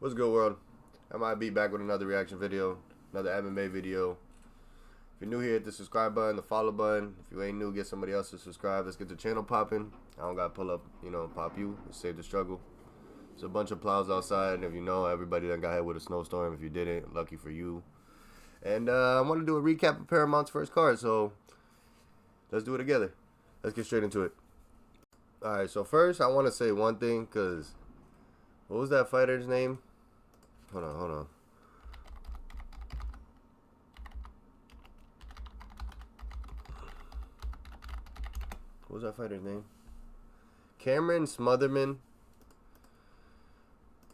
What's good, world? I might be back with another reaction video, another MMA video. If you're new here, hit the subscribe button, the follow button. If you ain't new, get somebody else to subscribe. Let's get the channel popping. I don't gotta pull up, pop you. Let's save the struggle. There's a bunch of plows outside, and if you know, everybody done got hit with a snowstorm. If you didn't, lucky for you. And I want to do a recap of Paramount's first card, so let's do it together. Let's get straight into it. Alright, so first, I want to say one thing, because what was that fighter's name? Hold on. What was that fighter's name? Cameron Smotherman.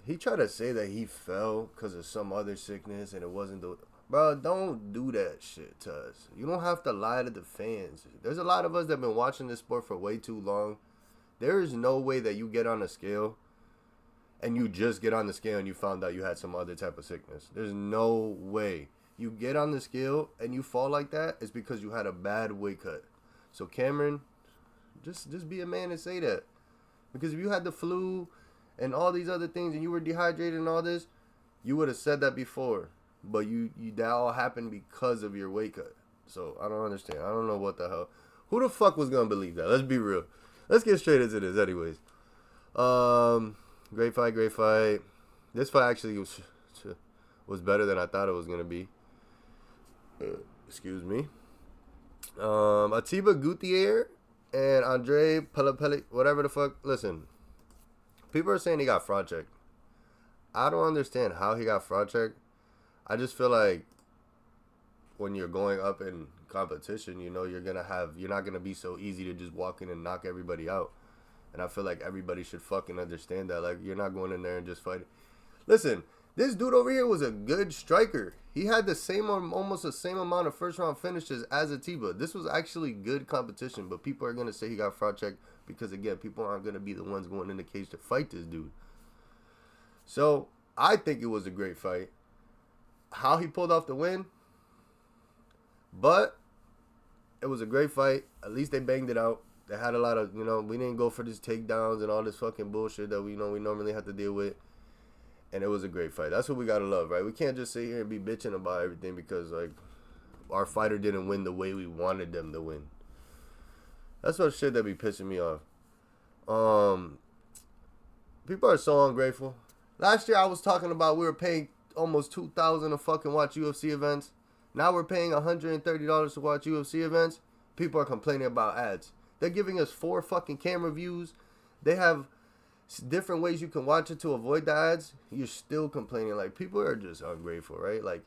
He tried to say that he fell because of some other sickness and it wasn't the... Bro, don't do that shit to us. You don't have to lie to the fans. There's a lot of us that have been watching this sport for way too long. There is no way that you get on a scale and you just get on the scale and you found out you had some other type of sickness. There's no way. You get on the scale and you fall like that, it's because you had a bad weight cut. So Cameron, just be a man and say that. Because if you had the flu and all these other things and you were dehydrated and all this, you would have said that before. But that all happened because of your weight cut. So I don't understand. I don't know what the hell. Who the fuck was gonna believe that? Let's be real. Let's get straight into this anyways. Great fight. This fight actually was better than I thought it was gonna be. Excuse me. Atiba Gutierrez and Andre Pellepelli, whatever the fuck. Listen, people are saying he got fraud checked. I don't understand how he got fraud checked. I just feel like when you're going up in competition, you're not gonna be so easy to just walk in and knock everybody out. And I feel like everybody should fucking understand that. Like, you're not going in there and just fighting. Listen, this dude over here was a good striker. He had almost the same amount of first round finishes as Atiba. This was actually good competition, but people are gonna say he got fraud checked because, again, people aren't gonna be the ones going in the cage to fight this dude. So I think it was a great fight. How he pulled off the win, but it was a great fight. At least they banged it out. They had a lot of, we didn't go for these takedowns and all this fucking bullshit that we normally have to deal with. And it was a great fight. That's what we gotta love, right? We can't just sit here and be bitching about everything because, like, our fighter didn't win the way we wanted them to win. That's what shit that be pissing me off. People are so ungrateful. Last year I was talking about we were paying almost $2,000 to fucking watch UFC events. Now we're paying $130 to watch UFC events. People are complaining about ads. They're giving us 4 fucking camera views. They have different ways you can watch it to avoid the ads. You're still complaining. Like, people are just ungrateful, right? Like,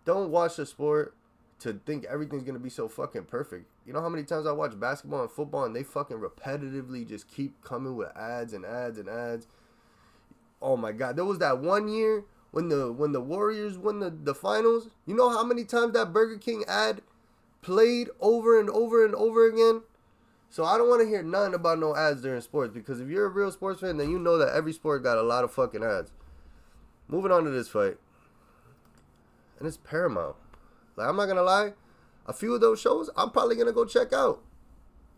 don't watch the sport to think everything's gonna be so fucking perfect. You know how many times I watch basketball and football and they fucking repetitively just keep coming with ads and ads and ads. Oh my god, there was that one year when the Warriors won the finals. You know how many times that Burger King ad played over and over and over again? So I don't want to hear nothing about no ads during sports, because if you're a real sports fan, then you know that every sport got a lot of fucking ads. Moving on to this fight. And it's Paramount. Like, I'm not going to lie. A few of those shows, I'm probably going to go check out.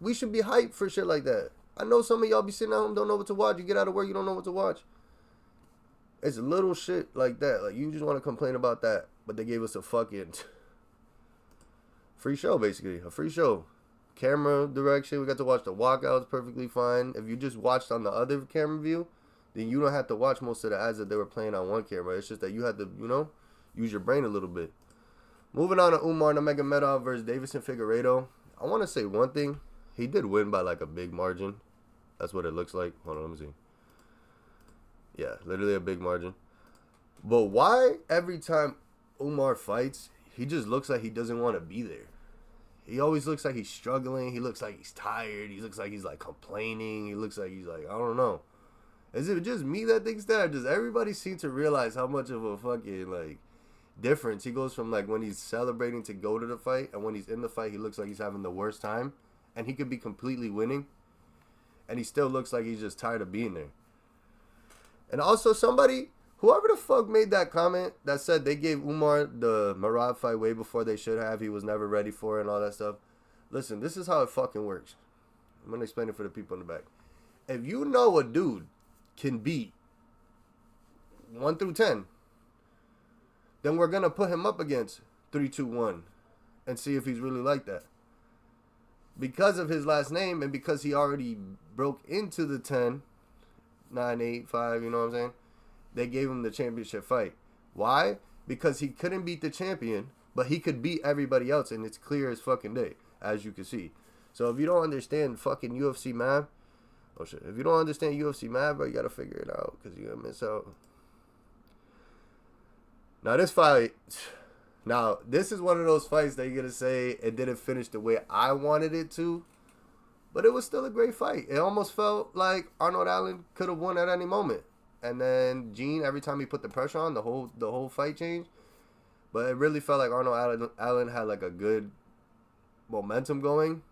We should be hyped for shit like that. I know some of y'all be sitting at home, don't know what to watch. You get out of work, you don't know what to watch. It's little shit like that. Like, you just want to complain about that. But they gave us a fucking free show, basically. A free show. Camera direction. We got to watch the walkouts perfectly fine. If you just watched on the other camera view, then you don't have to watch most of the ads that they were playing on one camera. It's just that you had to, use your brain a little bit. Moving on to Umar Nurmagomedov versus Davison Figueiredo. I want to say one thing. He did win by like a big margin. That's what it looks like. Hold on, let me see. Yeah, literally a big margin. But why every time Umar fights, he just looks like he doesn't want to be there? He always looks like he's struggling. He looks like he's tired. He looks like he's like complaining. He looks like he's like, I don't know. Is it just me that thinks that? Or does everybody seem to realize how much of a fucking like difference he goes from, like, when he's celebrating to go to the fight, and when he's in the fight he looks like he's having the worst time, and he could be completely winning, and he still looks like he's just tired of being there. And also, whoever the fuck made that comment that said they gave Umar the Merab fight way before they should have, he was never ready for it and all that stuff. Listen, this is how it fucking works. I'm going to explain it for the people in the back. If you know a dude can beat 1 through 10. Then we're going to put him up against 3, 2, 1 and see if he's really like that. Because of his last name and because he already broke into the 10, 9, 8, 5, you know what I'm saying? They gave him the championship fight. Why? Because he couldn't beat the champion, but he could beat everybody else, and it's clear as fucking day, as you can see. So if you don't understand fucking UFC math, oh shit, if you don't understand UFC math, bro, you gotta figure it out, because you're gonna miss out. Now this fight, this is one of those fights that you're gonna say it didn't finish the way I wanted it to, but it was still a great fight. It almost felt like Arnold Allen could have won at any moment. And then Gene, every time he put the pressure on, the whole fight changed. But it really felt like Arnold Allen had like a good momentum going.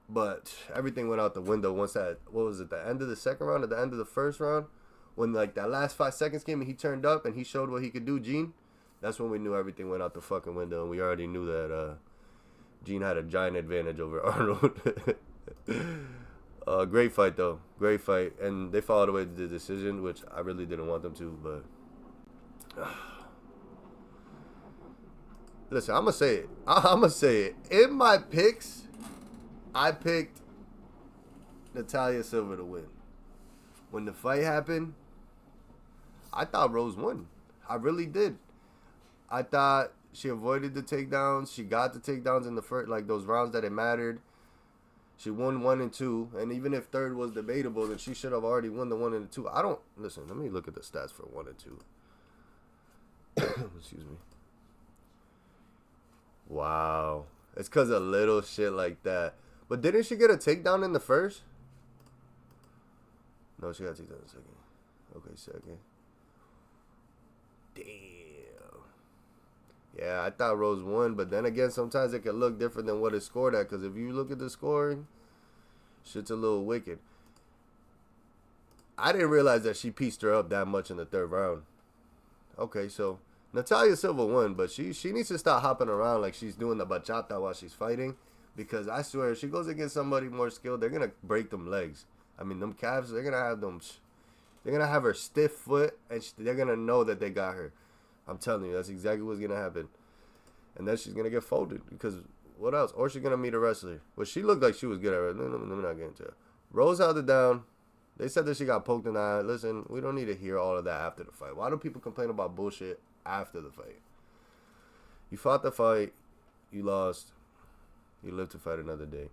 But everything went out the window once that, what was it, the end of the second round or the end of the first round? When like that last 5 seconds came and he turned up and he showed what he could do, Gene. That's when we knew everything went out the fucking window. And we already knew that Gene had a giant advantage over Arnold. Great fight, though. Great fight. And they followed away the decision, which I really didn't want them to, but... Listen, I'm going to say it. In my picks, I picked Natalia Silva to win. When the fight happened, I thought Rose won. I really did. I thought she avoided the takedowns. She got the takedowns in the first, like those rounds that it mattered. She won 1 and 2, and even if third was debatable, then she should have already won the 1 and 2. Listen, let me look at the stats for 1 and 2. Excuse me. Wow. It's because of little shit like that. But didn't she get a takedown in the first? No, she got a takedown in the second. Okay, second. Damn. Yeah, I thought Rose won, but then again, sometimes it can look different than what it's scored at, because if you look at the scoring, shit's a little wicked. I didn't realize that she pieced her up that much in the third round. Okay, so Natalia Silva won, but she needs to stop hopping around like she's doing the bachata while she's fighting, because I swear, if she goes against somebody more skilled, they're going to break them legs. I mean, them calves, they're going to have her stiff foot, and they're going to know that they got her. I'm telling you, that's exactly what's going to happen. And then she's going to get folded, because what else? Or she's going to meet a wrestler. Well, she looked like she was good at it. No, let me not get into it. Rose held it down. They said that she got poked in the eye. Listen, we don't need to hear all of that after the fight. Why do people complain about bullshit after the fight? You fought the fight. You lost. You live to fight another day.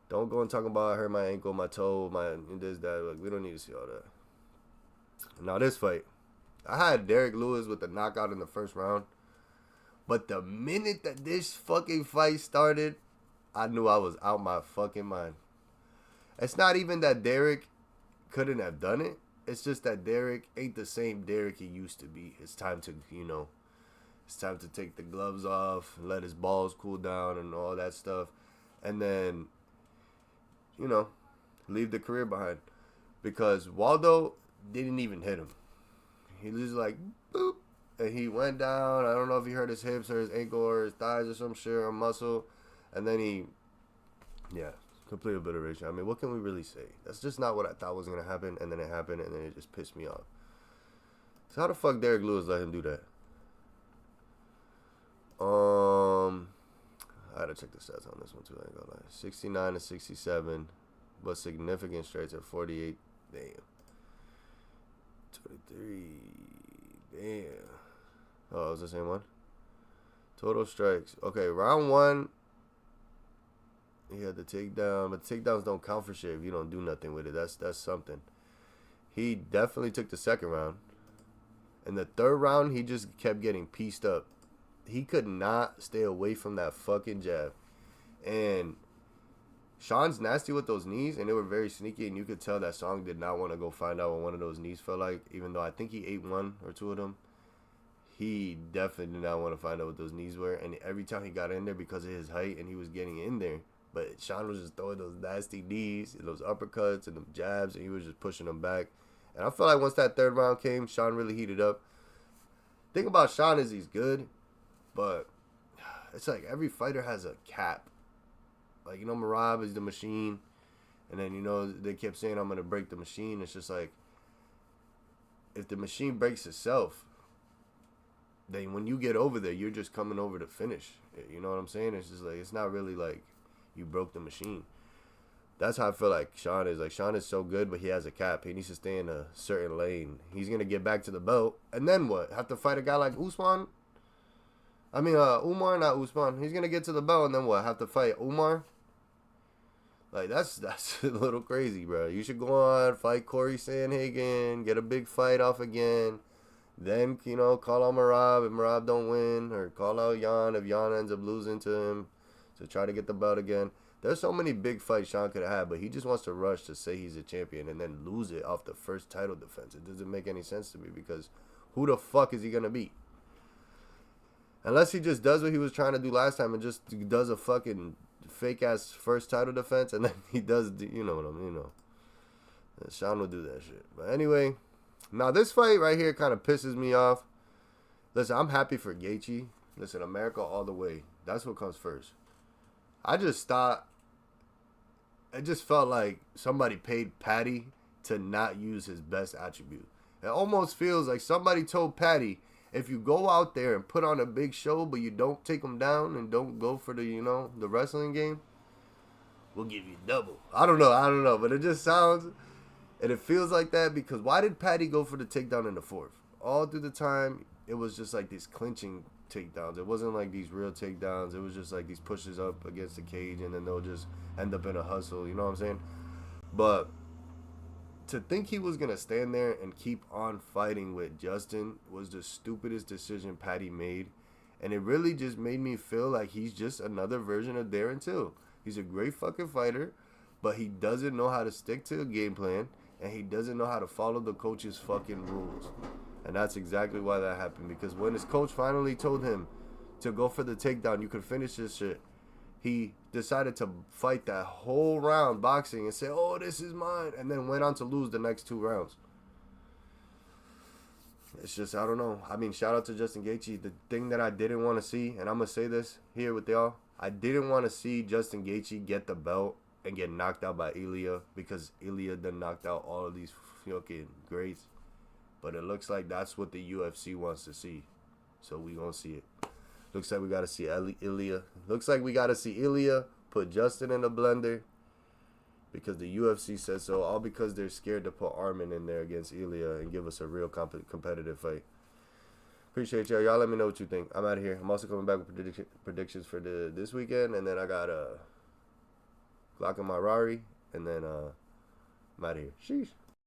Don't go and talk about I hurt my ankle, my toe, my this, that. Like, we don't need to see all that. Now, this fight. I had Derek Lewis with the knockout in the first round. But the minute that this fucking fight started, I knew I was out my fucking mind. It's not even that Derek couldn't have done it. It's just that Derek ain't the same Derek he used to be. It's time to, it's time to take the gloves off, let his balls cool down and all that stuff. And then, leave the career behind. Because Waldo didn't even hit him. He was like, boop. And he went down. I don't know if he hurt his hips or his ankle or his thighs or some shit or muscle. And then complete obliteration. I mean, what can we really say? That's just not what I thought was going to happen. And then it happened, and then it just pissed me off. So how the fuck Derek Lewis let him do that? I had to check the stats on this one too. I ain't gonna lie. 69 to 67, but significant strikes at 48. Damn. 23. Damn. Oh, it was the same one? Total strikes. Okay, round 1, he had the takedown, but takedowns don't count for shit if you don't do nothing with it. That's something. He definitely took the second round. In the third round, he just kept getting pieced up. He could not stay away from that fucking jab. And Sean's nasty with those knees, and they were very sneaky, and you could tell that Song did not want to go find out what one of those knees felt like, even though I think he ate 1 or 2 of them. He definitely did not want to find out what those knees were, and every time he got in there because of his height, and he was getting in there, but Sean was just throwing those nasty knees, and those uppercuts, and them jabs, and he was just pushing them back. And I feel like once that third round came, Sean really heated up. The thing about Sean is he's good, but it's like every fighter has a cap. Like, Marab is the machine. And then, they kept saying, I'm going to break the machine. It's just like, if the machine breaks itself, then when you get over there, you're just coming over to finish. You know what I'm saying? It's just like, it's not really like you broke the machine. That's how I feel like Sean is. Like, Sean is so good, but he has a cap. He needs to stay in a certain lane. He's going to get back to the belt. And then what? Have to fight a guy like Usman? I mean, Umar, not Usman. He's going to get to the belt, and then what? Have to fight Umar? Like, that's a little crazy, bro. You should go on, fight Corey Sandhagen, get a big fight off again. Then, you know, call out Merab if Merab don't win. Or call out Jan if Jan ends up losing to him to try to get the belt again. There's so many big fights Sean could have had, but he just wants to rush to say he's a champion and then lose it off the first title defense. It doesn't make any sense to me because who the fuck is he going to beat? Unless he just does what he was trying to do last time and just does a fucking fake-ass first title defense and then he does, you know what I mean, you know. Sean will do that shit. But anyway, now this fight right here kind of pisses me off. Listen, I'm happy for Gaethje. Listen, America all the way. That's what comes first. I just thought, it just felt like somebody paid Patty to not use his best attribute. It almost feels like somebody told Patty, if you go out there and put on a big show, but you don't take them down and don't go for the, you know, the wrestling game, we'll give you double. I don't know, but it just sounds, and it feels like that because why did Patty go for the takedown in the fourth? All through the time, it was just like these clinching takedowns. It wasn't like these real takedowns. It was just like these pushes up against the cage and then they'll just end up in a hustle. You know what I'm saying? But to think he was going to stand there and keep on fighting with Justin was the stupidest decision Patty made. And it really just made me feel like he's just another version of Darren Till. He's a great fucking fighter, but he doesn't know how to stick to a game plan and he doesn't know how to follow the coach's fucking rules. And that's exactly why that happened. Because when his coach finally told him to go for the takedown, you could finish this shit, he decided to fight that whole round boxing and say, oh, this is mine. And then went on to lose the next 2 rounds. It's just, I don't know. I mean, shout out to Justin Gaethje. The thing that I didn't want to see, and I'm going to say this here with y'all, I didn't want to see Justin Gaethje get the belt and get knocked out by Ilya because Ilya done knocked out all of these fucking greats. But it looks like that's what the UFC wants to see. So we gonna see it. Looks like we gotta see Ilya. Looks like we gotta see Ilya put Justin in a blender. Because the UFC says so. All because they're scared to put Armin in there against Ilya and give us a real competitive fight. Appreciate y'all. Y'all let me know what you think. I'm out of here. I'm also coming back with predictions for this weekend. And then I got Glock and my Rari. And then I'm out of here. Sheesh.